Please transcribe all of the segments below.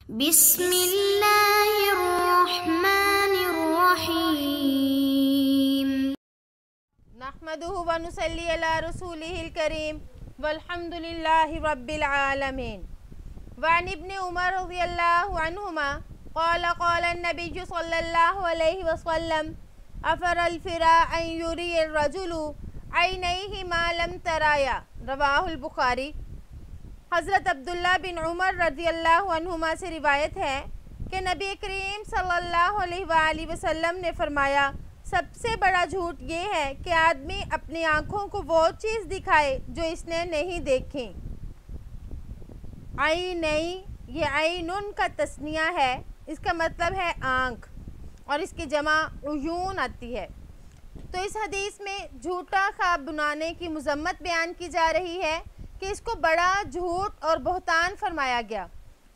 بسم اللہ الرحمن الرحیم نحمده ونصلی علی رسولہ الکریم والحمد للہ رب العالمین وعن ابن عمر رضی اللہ عنہما قال قال النبی صلی اللہ علیہ وسلم افر الفرا ان یری الرجل عینیہ ما لم ترایا رواہ البخاری۔ حضرت عبداللہ بن عمر رضی اللہ عنہما سے روایت ہے کہ نبی کریم صلی اللہ علیہ وآلہ وسلم نے فرمایا، سب سے بڑا جھوٹ یہ ہے کہ آدمی اپنی آنکھوں کو وہ چیز دکھائے جو اس نے نہیں دیکھی۔ عینی یہ عینن کا تثنیہ ہے، اس کا مطلب ہے آنکھ، اور اس کی جمع عیون آتی ہے۔ تو اس حدیث میں جھوٹا خواب بنانے کی مذمت بیان کی جا رہی ہے کہ اس کو بڑا جھوٹ اور بہتان فرمایا گیا۔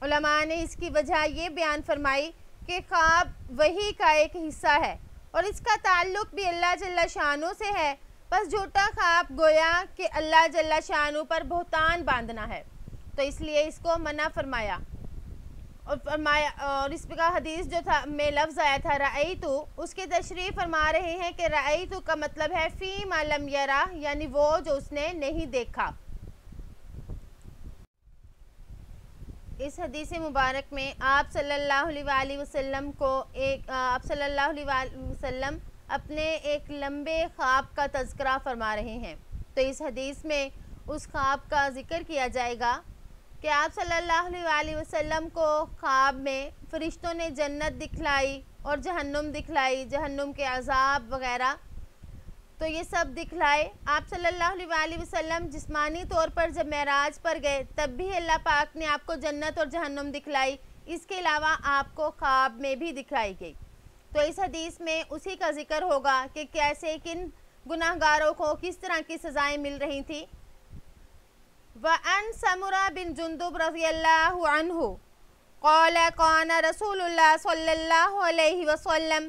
علماء نے اس کی وجہ یہ بیان فرمائی کہ خواب وحی کا ایک حصہ ہے اور اس کا تعلق بھی اللہ جل شانہ سے ہے، پس جھوٹا خواب گویا کہ اللہ جل شانہ پر بہتان باندھنا ہے، تو اس لیے اس کو منع فرمایا۔ اور اس کا حدیث جو تھا میں لفظ آیا تھا رأیتو، اس کی تشریح فرما رہے ہیں کہ رأیتو کا مطلب ہے فی ما لم یرا، یعنی وہ جو اس نے نہیں دیکھا۔ اس حدیث مبارک میں آپ صلی اللہ علیہ وآلہ وسلم اپنے ایک لمبے خواب کا تذکرہ فرما رہے ہیں۔ تو اس حدیث میں اس خواب کا ذکر کیا جائے گا کہ آپ صلی اللہ علیہ وآلہ وسلم کو خواب میں فرشتوں نے جنت دکھلائی اور جہنم دکھلائی، جہنم کے عذاب وغیرہ، تو یہ سب دکھلائے۔ آپ صلی اللہ علیہ وآلہ وسلم جسمانی طور پر جب معراج پر گئے تب بھی اللہ پاک نے آپ کو جنت اور جہنم دکھلائی، اس کے علاوہ آپ کو خواب میں بھی دکھائی گئی۔ تو اس حدیث میں اسی کا ذکر ہوگا کہ کیسے کن گناہگاروں کو کس طرح کی سزائیں مل رہی تھیں۔ وَعَنْ سَمُرَةَ بِنْ جُنْدُبَ رضی اللہ عنہ قال كان رسول اللہ صلی اللہ علیہ وسلم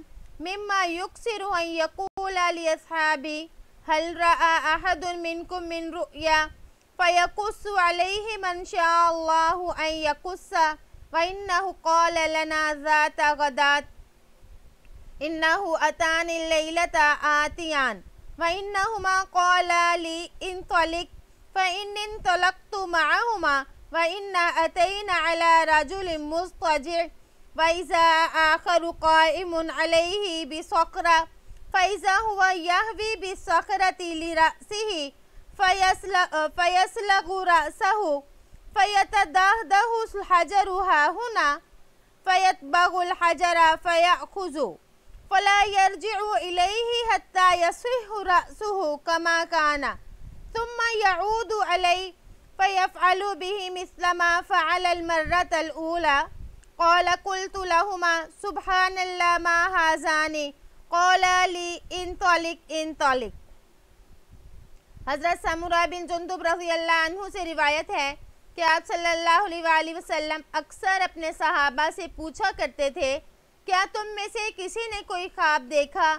مما يكثر ان يقول لاصحابه هل راى احد منكم من رؤيا فيقص عليه من شاء الله ان يقص وانه قال لنا ذات غداة انه اتاني الليلة آتيان وانهما قالا لي انطلق فان انطلقت معهما وان اتينا على رجل مضطجع وَإِذَا آخَرُ قَائِمٌ عَلَيْهِ بِصَخْرَةٍ فَإِذَا هُوَ يَهْوِي بِالصَّخْرَةِ لِرَأْسِهِ فَيَسْلَغُ رَأْسَهُ فَيَتَدَهْدَهُ الْحَجَرُ هَاهُنَا فَيَتْبَغُ الْحَجَرَ فَيَأْخُذُ فَلَا يَرْجِعُ إِلَيْهِ حَتَّى يَصِحَّ رَأْسُهُ كَمَا كَانَ ثُمَّ يَعُودُ عَلَيْهِ فَيَفْعَلُ بِهِ مِثْلَ مَا فَعَلَ الْمَرَّةَ الْأُولَى قال قلت لهما سبحان اللہ ما هذان قال لي انطلق انطلق۔ حضرت سمرہ بن جندب رضی اللہ عنہ سے روایت ہے کہ آپ صلی اللہ علیہ وآلہ وسلم اکثر اپنے صحابہ سے پوچھا کرتے تھے، کیا تم میں سے کسی نے کوئی خواب دیکھا؟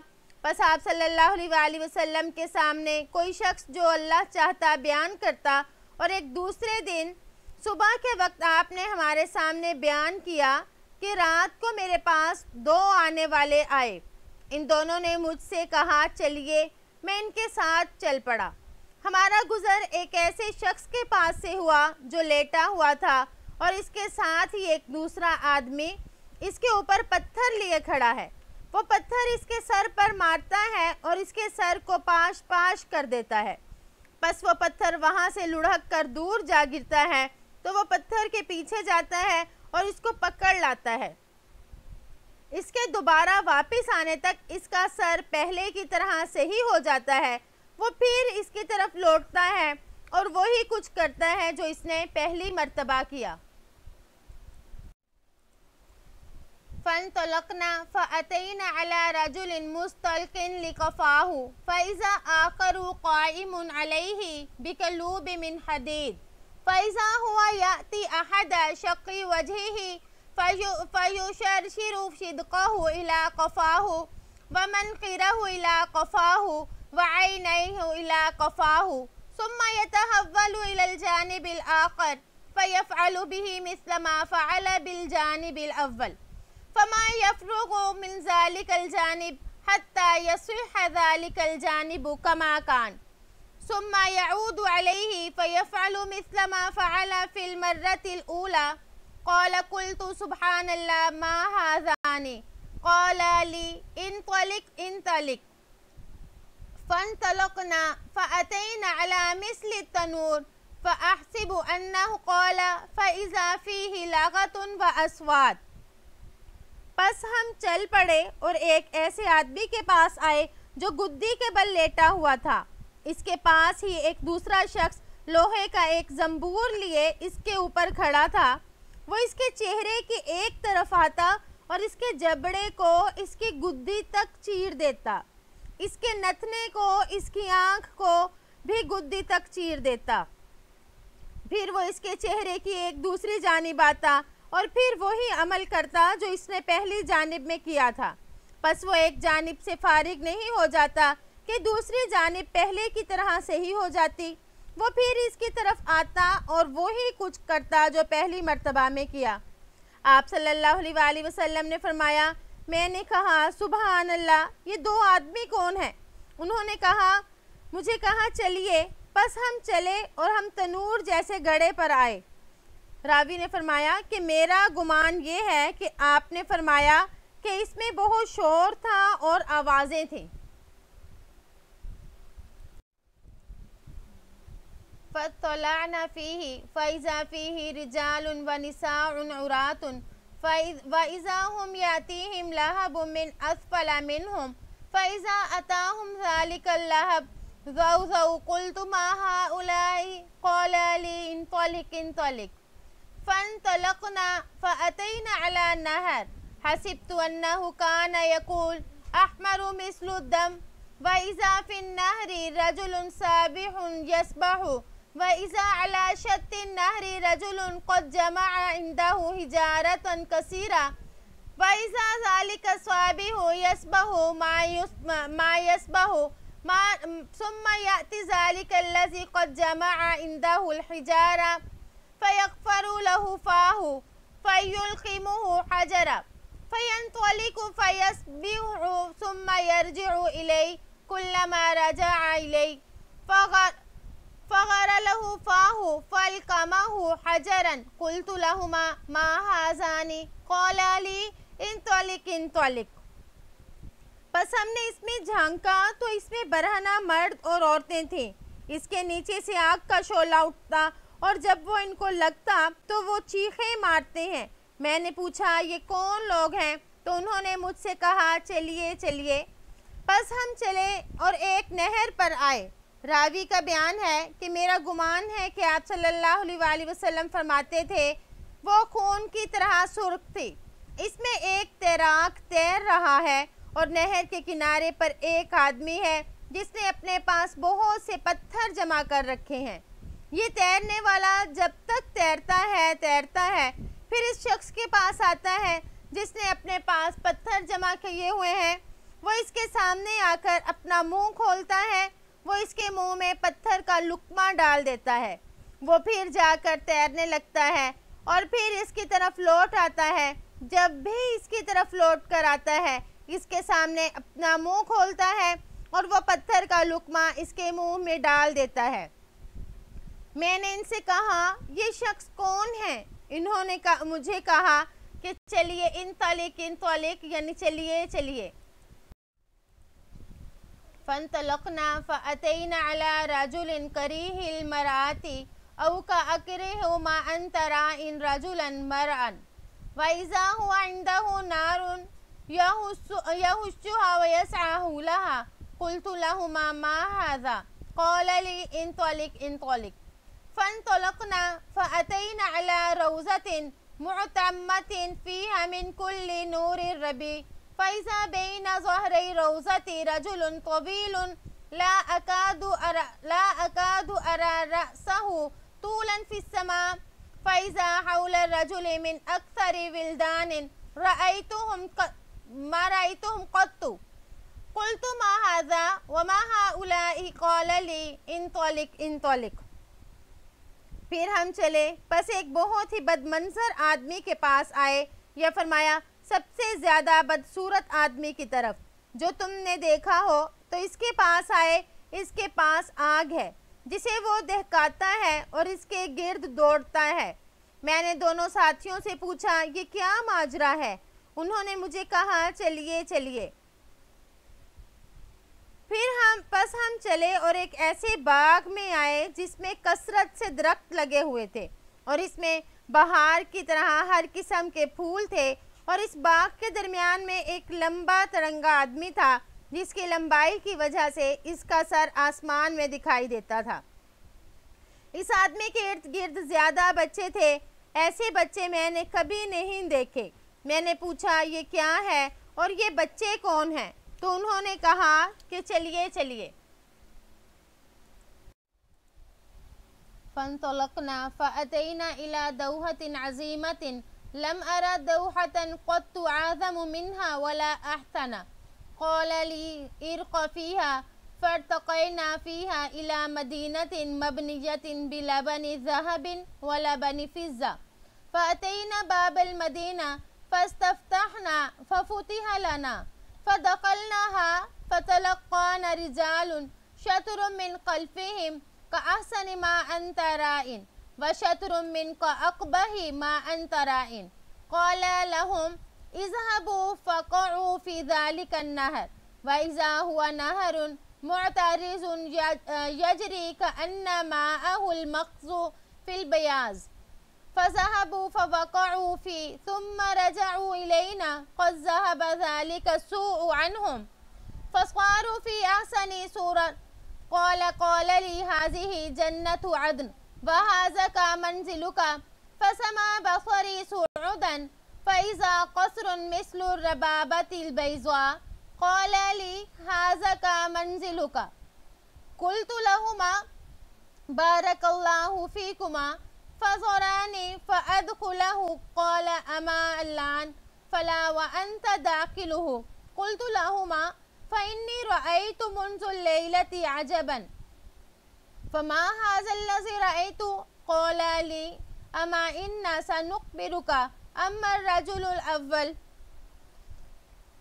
پس آپ صلی اللہ علیہ وآلہ وسلم کے سامنے کوئی شخص جو اللہ چاہتا بیان کرتا، اور ایک دوسرے دن صبح کے وقت آپ نے ہمارے سامنے بیان کیا کہ رات کو میرے پاس دو آنے والے آئے، ان دونوں نے مجھ سے کہا چلیے، میں ان کے ساتھ چل پڑا۔ ہمارا گزر ایک ایسے شخص کے پاس سے ہوا جو لیٹا ہوا تھا اور اس کے ساتھ ہی ایک دوسرا آدمی اس کے اوپر پتھر لیے کھڑا ہے، وہ پتھر اس کے سر پر مارتا ہے اور اس کے سر کو پاش پاش کر دیتا ہے، پس وہ پتھر وہاں سے لڑھک کر دور جا گرتا ہے، تو وہ پتھر کے پیچھے جاتا ہے اور اس کو پکڑ لاتا ہے، اس کے دوبارہ واپس آنے تک اس کا سر پہلے کی طرح صحیح ہو جاتا ہے، وہ پھر اس کی طرف لوٹتا ہے اور وہی کچھ کرتا ہے جو اس نے پہلی مرتبہ کیا۔ فَانْطَلَقْنَا فَأَتَيْنَا عَلَى رَجُلٍ مُسْتَلْقٍ لِقَفَاهُ فَإِذَا آخَرُ قَائِمٌ عَلَيْهِ بِكَلُوبٍ مِّنْ حَدِيدٍ فَإِذَا هُوَ يَأْتِي أَحَدَ شَقِّ وَجْهِهِ فَيُشَرْشِرُ شِدْقَهُ إِلَى قَفَاهُ وَمَنْخِرَهُ إِلَى قَفَاهُ وَعَيْنَيْهِ إِلَى قَفَاهُ ثُمَّ يَتَحَوَّلُ إِلَى الْجَانِبِ الْآخَرِ فيفعل به مثل ما فعل بالجانب الأول فما يفرغ من ذلك الجانب حتى يصح ذلك الجانب كما كان ثم يعود عليه فيفعل مثل ما فعل في المرة الأولى. قال قلت سبحان الله ما هذان قال لي انطلق انطلق فانطلقنا فأتينا على مثل التنور فأحسب أنه قال فإذا فيه لغة وأصوات. پس ہم چل پڑے اور ایک ایسے آدمی کے پاس آئے جو گدی کے بل لیٹا ہوا تھا. اس کے پاس ہی ایک دوسرا شخص لوہے کا ایک زنبور لیے اس کے اوپر کھڑا تھا. وہ اس کے چہرے کی ایک طرف آتا اور اس کے جبڑے کو اس کی گدی تک چیر دیتا, اس کے نتنے کو, اس کی آنکھ کو بھی گدی تک چیر دیتا. پھر وہ اس کے چہرے کی ایک دوسری جانب آتا اور پھر وہی عمل کرتا جو اس نے پہلی جانب میں کیا تھا. پس وہ ایک جانب سے فارغ نہیں ہو جاتا کہ دوسری جانب پہلے کی طرح سے ہی ہو جاتی. وہ پھر اس کی طرف آتا اور وہی کچھ کرتا جو پہلی مرتبہ میں کیا. آپ صلی اللہ علیہ وآلہ وسلم نے فرمایا, میں نے کہا سبحان اللہ, یہ دو آدمی کون ہیں؟ انہوں نے کہا, مجھے کہا چلیے. پس ہم چلے اور ہم تنور جیسے گڑھے پر آئے. راوی نے فرمایا کہ میرا گمان یہ ہے کہ آپ نے فرمایا کہ اس میں بہت شور تھا اور آوازیں تھیں. فَاطَّلَعْنَا فِيهِ فَإِذَا فِيهِ رِجَالٌ وَنِسَاءٌ عُرَاةٌ وَإِذَا هُمْ يَأْتِيهِمْ لَهَبٌ مِّنْ أَسْفَلَ مِنْهُمْ فَإِذَا أَتَاهُمْ ذَلِكَ اللَّهَبُ ذَوْذَوْا قُلْتُ مَا هَؤُلَاءِ قَالَ لِي انطلق انطلق فانطلقنا فأتينا على النهر حسبت أنه كان يقول أحمر مثل الدم وإذا في النهر رجل سابح يسبح وإذا على شط النهر رجل قد جمع عنده حجارة كثيرة وإذا ذلك السابح يسبح ما يسبح ثم يأتي ذلك الذي قد جمع عنده الحجارة فيغفر له فاه فيلقمه حجرا فينطلق فيسبح ثم يرجع إليه كلما رجع إليه فغر له فاه فالقمه حجرا قلت لهما ما هذان قال لي انطلق انطلق. پس ہم نے اس میں جھانکا تو اس میں برہنہ مرد اور عورتیں تھیں. اس کے نیچے سے آگ کا شعلہ اٹھتا اور جب وہ ان کو لگتا تو وہ چیخیں مارتے ہیں. میں نے پوچھا یہ کون لوگ ہیں؟ تو انہوں نے مجھ سے کہا چلیے چلیے. پس ہم چلے اور ایک نہر پر آئے. راوی کا بیان ہے کہ میرا گمان ہے کہ آپ صلی اللہ علیہ وآلہ وسلم فرماتے تھے وہ خون کی طرح سرخ تھی. اس میں ایک تیراک تیر رہا ہے اور نہر کے کنارے پر ایک آدمی ہے جس نے اپنے پاس بہت سے پتھر جمع کر رکھے ہیں. یہ تیرنے والا جب تک تیرتا ہے پھر اس شخص کے پاس آتا ہے جس نے اپنے پاس پتھر جمع کیے ہوئے ہیں. وہ اس کے سامنے آ کر اپنا منہ کھولتا ہے. وہ اس کے منہ میں پتھر کا لقمہ ڈال دیتا ہے. وہ پھر جا کر تیرنے لگتا ہے اور پھر اس کی طرف لوٹ آتا ہے. جب بھی اس کی طرف لوٹ کر آتا ہے اس کے سامنے اپنا منہ کھولتا ہے اور وہ پتھر کا لقمہ اس کے منہ میں ڈال دیتا ہے. میں نے ان سے کہا یہ شخص کون ہے؟ انہوں نے مجھے کہا کہ چلیے انطلق انطلق یعنی چلیے چلیے. فانطلقنا فأتينا على رجل كريه المرأة أو كأكره ما أن ترى إن رجلا مرأً وإذا هو عنده نار يهشها ويسعى حولها قلت لهما ما هذا قال لي انطلق انطلق فانطلقنا فأتينا على روضة معتمة فيها من كل نور الربيع فإذا بين ظهري روضة رجل طويل لا أكاد أرى رأسه طولا في السماء فإذا حول الرجل من أكثر ولدان ما رأيتهم قط قلت ما هذا وما هؤلاء قال لي انطلق انطلق. پھر ہم چلے، پس ایک بہت ہی بد منظر آدمی کے پاس آئے، یا فرمایا سب سے زیادہ بدصورت آدمی کی طرف جو تم نے دیکھا ہو، تو اس کے پاس آئے، اس کے پاس آگ ہے جسے وہ دہکاتا ہے اور اس کے گرد دوڑتا ہے۔ میں نے دونوں ساتھیوں سے پوچھا یہ کیا ماجرا ہے؟ انہوں نے مجھے کہا چلیے چلیے۔ پس ہم چلے اور ایک ایسے باغ میں آئے جس میں کثرت سے درخت لگے ہوئے تھے اور اس میں بہار کی طرح ہر قسم کے پھول تھے، اور اس باغ کے درمیان میں ایک لمبا ترنگا آدمی تھا جس کی لمبائی کی وجہ سے اس کا سر آسمان میں دکھائی دیتا تھا۔ اس آدمی کے ارد گرد زیادہ بچے تھے، ایسے بچے میں نے کبھی نہیں دیکھے۔ میں نے پوچھا یہ کیا ہے اور یہ بچے کون ہیں؟ تو انہوں نے کہا کہ چلیے چلیے۔ فانطلقنا فأتينا إلى دوحة عظيمة لم أرى دوحة قط أعظم منها ولا أحسن، قال لي ارق فيها، فارتقينا فيها إلى مدينة مبنية بلبن ذهب ولبن فضة، فأتينا باب المدينة فاستفتحنا ففتح لنا، فدخلناها فتلقانا رجال شطر من خلفهم كأحسن ما أنت رائن وشطر من كأقبح ما أنت رائن، قال لهم اذهبوا فقعوا في ذلك النهر، وإذا هو نهر معترض يجري كأن ماءه المغز في البياض، فذهبوا فوقعوا فيه ثم رجعوا إلينا قد ذهب ذلك السوء عنهم فصاروا في أحسن صورة، قال لي هذه جنة عدن وهذاك منزلك، فسمى بصري صعودا فإذا قصر مثل الربابة البيضاء، قال لي هذاك منزلك، قلت لهما بارك الله فيكما، فزراني فأدخله، قال أما الآن فلا وأنت داخله، قلت لهما فإني رأيت منذ الليلة عجبا، فما هذا الذي رأيت؟ قال لي أما إنا سنخبرك أما الرجل الأول۔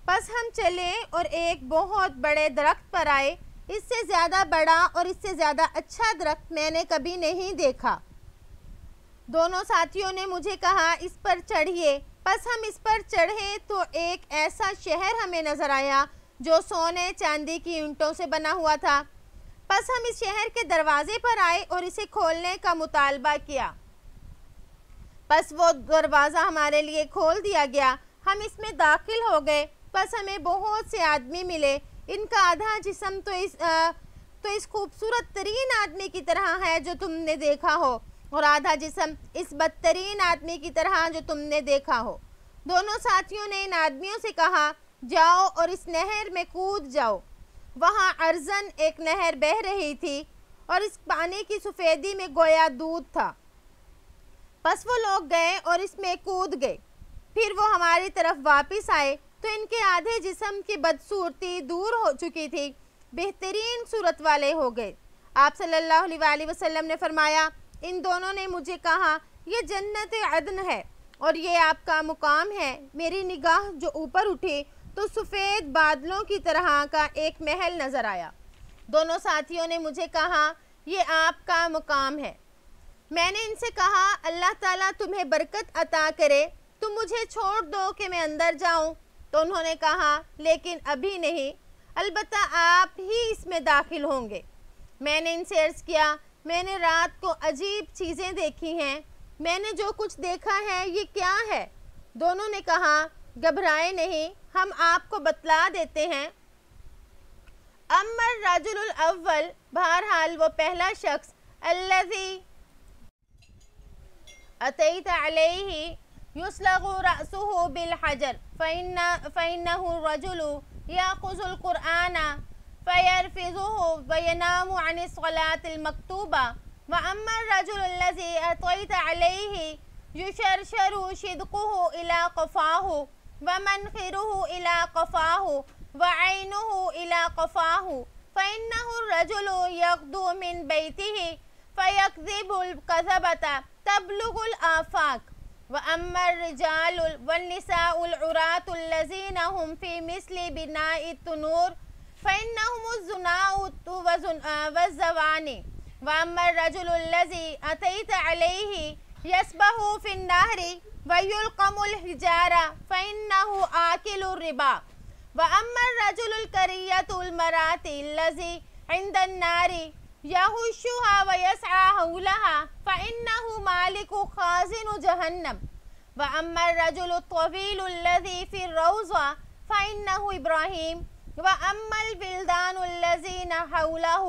پس ہم چلے اور ایک بہت بڑے درخت پر آئے، اس سے زیادہ بڑا اور اس سے زیادہ اچھا درخت میں نے کبھی نہیں دیکھا۔ دونوں ساتھیوں نے مجھے کہا اس پر چڑھیے، پس ہم اس پر چڑھے تو ایک ایسا شہر ہمیں نظر آیا جو سونے چاندی کی اینٹوں سے بنا ہوا تھا۔ پس ہم اس شہر کے دروازے پر آئے اور اسے کھولنے کا مطالبہ کیا، پس وہ دروازہ ہمارے لیے کھول دیا گیا، ہم اس میں داخل ہو گئے۔ پس ہمیں بہت سے آدمی ملے، ان کا آدھا جسم تو اس خوبصورت ترین آدمی کی طرح ہے جو تم نے دیکھا ہو، اور آدھا جسم اس بدترین آدمی کی طرح جو تم نے دیکھا ہو۔ دونوں ساتھیوں نے ان آدمیوں سے کہا جاؤ اور اس نہر میں کود جاؤ۔ وہاں ارزن ایک نہر بہہ رہی تھی اور اس پانی کی سفیدی میں گویا دودھ تھا۔ پس وہ لوگ گئے اور اس میں کود گئے، پھر وہ ہماری طرف واپس آئے تو ان کے آدھے جسم کی بدصورتی دور ہو چکی تھی، بہترین صورت والے ہو گئے۔ آپ صلی اللہ علیہ وآلہ وسلم نے فرمایا ان دونوں نے مجھے کہا یہ جنت عدن ہے اور یہ آپ کا مقام ہے۔ میری نگاہ جو اوپر اٹھی تو سفید بادلوں کی طرح کا ایک محل نظر آیا۔ دونوں ساتھیوں نے مجھے کہا یہ آپ کا مقام ہے۔ میں نے ان سے کہا اللہ تعالیٰ تمہیں برکت عطا کرے، تم مجھے چھوڑ دو کہ میں اندر جاؤں۔ تو انہوں نے کہا لیکن ابھی نہیں، البتہ آپ ہی اس میں داخل ہوں گے۔ میں نے ان سے عرض کیا میں نے رات کو عجیب چیزیں دیکھی ہیں، میں نے جو کچھ دیکھا ہے یہ کیا ہے؟ دونوں نے کہا گھبرائے نہیں، ہم آپ کو بتلا دیتے ہیں۔ اما الرجل الاول، بہرحال وہ پہلا شخص، الذی اتیت علیہ یسلغ رأسہ بالحجر فإنہ الرجل یأخذ القرآن فیرفضہ وینام عن الصلاة المکتوبہ، وأما الرجل الذی اتیت علیہ یشرشر شدقہ الی قفاہ ومنخرہ الی قفاہ وعینہ الی قفاہ، فإنہ الرجل یغدو من بیتہ فَيَكْذِبُ الْكَذَبَةَ تَبْلُغُ الْآفَاقَ وَأَمَّا الرِّجَالُ وَالنِّسَاءُ الْعُرَاةُ الَّذِينَ هُمْ فِي مِثْلِ بِنَاءِ التَّنُورِ فَإِنَّهُمُ الزُّنَاءُ وَالزَّوَانِ وَأَمَّا الرَّجُلُ الَّذِي أَتَيْتَ عَلَيْهِ يَسْبَحُ فِي النَّهْرِ وَيُلْقَمُ الْحِجَارَةَ فَإِنَّهُ آكِلُ الرِّبَا وَأَمَّا الرَّجُلُ الْكَرِيَّةُ الْمَرَاةِ الَّذِي عِنْدَ النَّارِ يَهُشُّهَا وَيَسْعَى حَوْلَهَا فَإِنَّهُ مَالِكُ خَازِنُ جَهَنَّمَ وَأَمَّا الرَّجُلُ الطَّوِيلُ الَّذِي فِي الرَّوْضَةِ فَإِنَّهُ إِبْرَاهِيمُ وَأَمَّا الْوِلْدَانُ الَّذِينَ حَوْلَهُ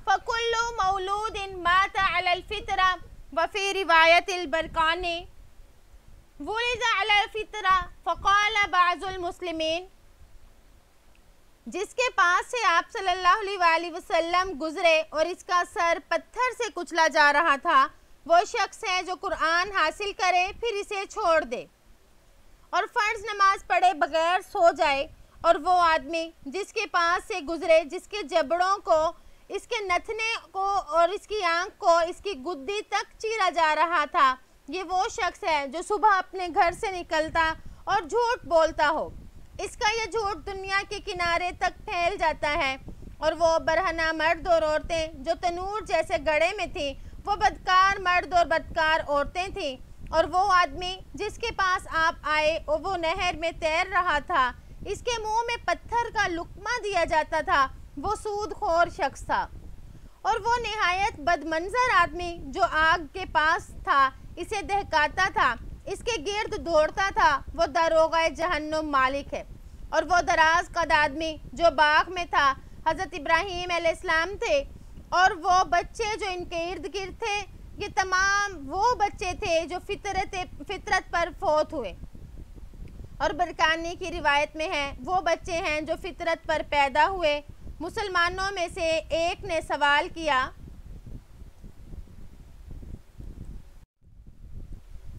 فَكُلُّ مَوْلُودٍ مَاتَ عَلَى الْفِطْرَةِ وَفِي رِوَايَةِ الْبَرْقَانِي وُلِدَ عَلَى الْفِطْرَةِ فَقَالَ بَعْضُ الْمُسْلِمِينَ جس کے پاس سے آپ صلی اللہ علیہ وآلہ وسلم گزرے اور اس کا سر پتھر سے کچلا جا رہا تھا، وہ شخص ہے جو قرآن حاصل کرے پھر اسے چھوڑ دے اور فرض نماز پڑھے بغیر سو جائے، اور وہ آدمی جس کے پاس سے گزرے جس کے جبڑوں کو، اس کے نتنے کو اور اس کی آنکھ کو اس کی گدی تک چیرا جا رہا تھا، یہ وہ شخص ہے جو صبح اپنے گھر سے نکلتا اور جھوٹ بولتا ہو، اس کا یہ جھوٹ دنیا کے کنارے تک پھیل جاتا ہے، اور وہ برہنہ مرد اور عورتیں جو تنور جیسے گڑھے میں تھیں، وہ بدکار مرد اور بدکار عورتیں تھیں، اور وہ آدمی جس کے پاس آپ آئے اور وہ نہر میں تیر رہا تھا، اس کے منہ میں پتھر کا لقمہ دیا جاتا تھا، وہ سود خور شخص تھا، اور وہ نہایت بدمنظر آدمی جو آگ کے پاس تھا اسے دہکاتا تھا، اس کے گرد دوڑتا تھا، وہ داروغہ جہنم مالک ہے، اور وہ دراز قد آدمی جو باغ میں تھا حضرت ابراہیم علیہ السلام تھے، اور وہ بچے جو ان کے ارد گرد تھے یہ تمام وہ بچے تھے جو فطرت پر فوت ہوئے، اور برقانی کی روایت میں ہے وہ بچے ہیں جو فطرت پر پیدا ہوئے۔ مسلمانوں میں سے ایک نے سوال کیا،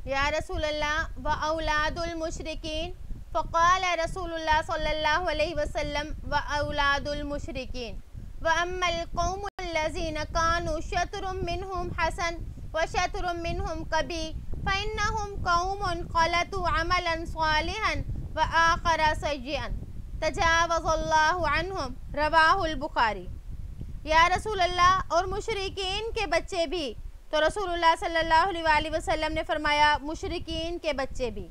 یا رسول اللہ وَأَوْلَادُ الْمُشْرِكِينَ فقال رسول اللہ صلی اللہ علیہ وسلم وَأَوْلَادُ الْمُشْرِكِينَ وَأَمَّا الْقَوْمُ الَّذِينَ كَانُوا شَطْرٌ مِّنْهُمْ حَسَنٌ وَشَطْرٌ مِّنْهُمْ قَبِيحٌ فَإِنَّهُمْ قَوْمٌ خَلَطُوا عَمَلًا صَالِحًا وَآخَرَ سَيِّئًا تجاوز اللہ عنہم، رواہ البخاری۔ یا رسول اللہ، اور مشرکین کے بچے بھی، تو رسول اللہ صلی اللہ علیہ وآلہ وسلم نے فرمایا مشرکین کے بچے بھی،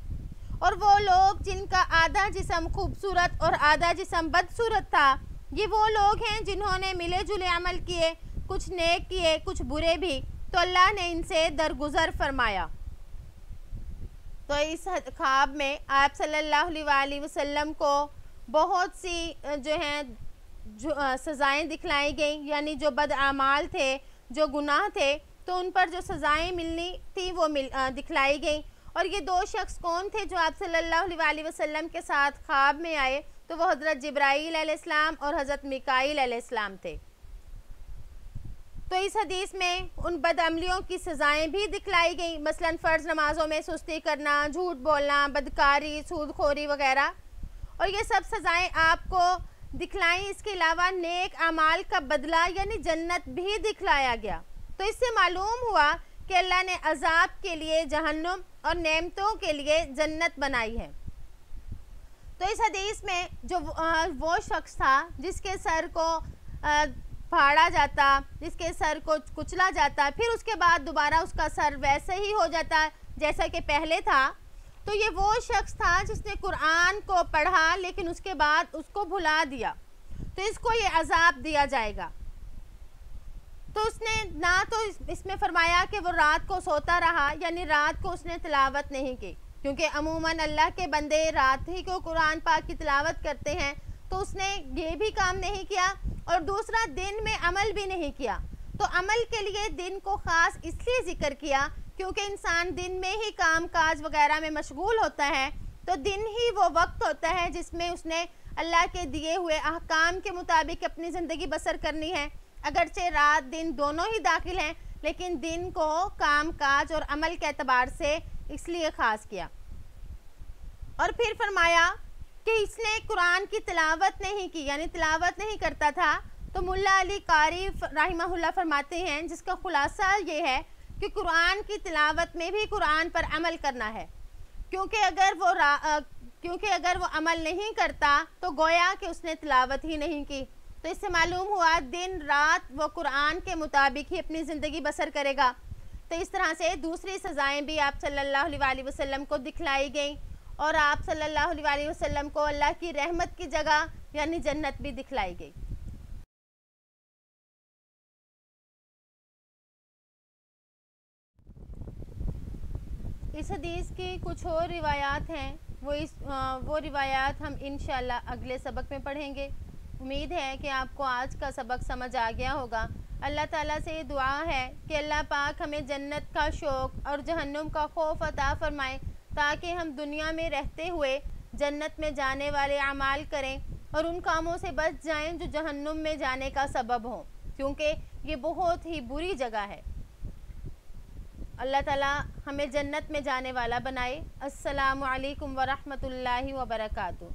اور وہ لوگ جن کا آدھا جسم خوبصورت اور آدھا جسم بدصورت تھا، یہ وہ لوگ ہیں جنہوں نے ملے جلے عمل کیے، کچھ نیک کیے کچھ برے بھی، تو اللہ نے ان سے درگزر فرمایا۔ تو اس خواب میں آپ صلی اللہ علیہ وآلہ وسلم کو بہت سی جو ہیں سزائیں دکھلائی گئیں، یعنی جو بد اعمال تھے، جو گناہ تھے، تو ان پر جو سزائیں ملنی تھی وہ دکھلائی گئیں، اور یہ دو شخص کون تھے جو آپ صلی اللہ علیہ وآلہ وسلم کے ساتھ خواب میں آئے؟ تو وہ حضرت جبرائیل علیہ السلام اور حضرت میکائیل علیہ السلام تھے۔ تو اس حدیث میں ان بد عملیوں کی سزائیں بھی دکھلائی گئیں، مثلا فرض نمازوں میں سستی کرنا، جھوٹ بولنا، بدکاری، سود خوری وغیرہ، اور یہ سب سزائیں آپ کو دکھلائیں۔ اس کے علاوہ نیک اعمال کا بدلہ یعنی جنت بھی دکھلایا گیا۔ تو اس سے معلوم ہوا کہ اللہ نے عذاب کے لیے جہنم اور نعمتوں کے لیے جنت بنائی ہے۔ تو اس حدیث میں جو وہ شخص تھا جس کے سر کو پھاڑا جاتا، جس کے سر کو کچلا جاتا، پھر اس کے بعد دوبارہ اس کا سر ویسے ہی ہو جاتا جیسا کہ پہلے تھا، تو یہ وہ شخص تھا جس نے قرآن کو پڑھا لیکن اس کے بعد اس کو بھلا دیا، تو اس کو یہ عذاب دیا جائے گا۔ تو اس نے نہ تو اس میں فرمایا کہ وہ رات کو سوتا رہا، یعنی رات کو اس نے تلاوت نہیں کی، کیونکہ عموماً اللہ کے بندے رات ہی کو قرآن پاک کی تلاوت کرتے ہیں، تو اس نے یہ بھی کام نہیں کیا، اور دوسرا دن میں عمل بھی نہیں کیا۔ تو عمل کے لیے دن کو خاص اس لیے ذکر کیا کیونکہ انسان دن میں ہی کام کاج وغیرہ میں مشغول ہوتا ہے، تو دن ہی وہ وقت ہوتا ہے جس میں اس نے اللہ کے دیے ہوئے احکام کے مطابق اپنی زندگی بسر کرنی ہے۔ اگرچہ رات دن دونوں ہی داخل ہیں، لیکن دن کو کام کاج اور عمل کے اعتبار سے اس لیے خاص کیا۔ اور پھر فرمایا کہ اس نے قرآن کی تلاوت نہیں کی، یعنی تلاوت نہیں کرتا تھا، تو تو ملا علی قاری رحمہ اللہ فرماتے ہیں جس کا خلاصہ یہ ہے کہ قرآن کی تلاوت میں بھی قرآن پر عمل کرنا ہے، کیونکہ اگر وہ عمل نہیں کرتا تو گویا کہ اس نے تلاوت ہی نہیں کی۔ تو اس سے معلوم ہوا دن رات وہ قرآن کے مطابق ہی اپنی زندگی بسر کرے گا۔ تو اس طرح سے دوسری سزائیں بھی آپ صلی اللہ علیہ وسلم کو دکھلائی گئیں، اور آپ صلی اللہ علیہ وسلم کو اللہ کی رحمت کی جگہ یعنی جنت بھی دکھلائی گئی۔ اس حدیث کی کچھ اور روایات ہیں، وہ روایات ہم انشاءاللہ اگلے سبق میں پڑھیں گے۔ امید ہے کہ آپ کو آج کا سبق سمجھ آ گیا ہوگا۔ اللہ تعالیٰ سے یہ دعا ہے کہ اللہ پاک ہمیں جنت کا شوق اور جہنم کا خوف عطا فرمائے، تاکہ ہم دنیا میں رہتے ہوئے جنت میں جانے والے اعمال کریں اور ان کاموں سے بچ جائیں جو جہنم میں جانے کا سبب ہوں، کیونکہ یہ بہت ہی بری جگہ ہے۔ اللہ تعالیٰ ہمیں جنت میں جانے والا بنائے۔ السلام علیکم ورحمۃ اللہ وبرکاتہ۔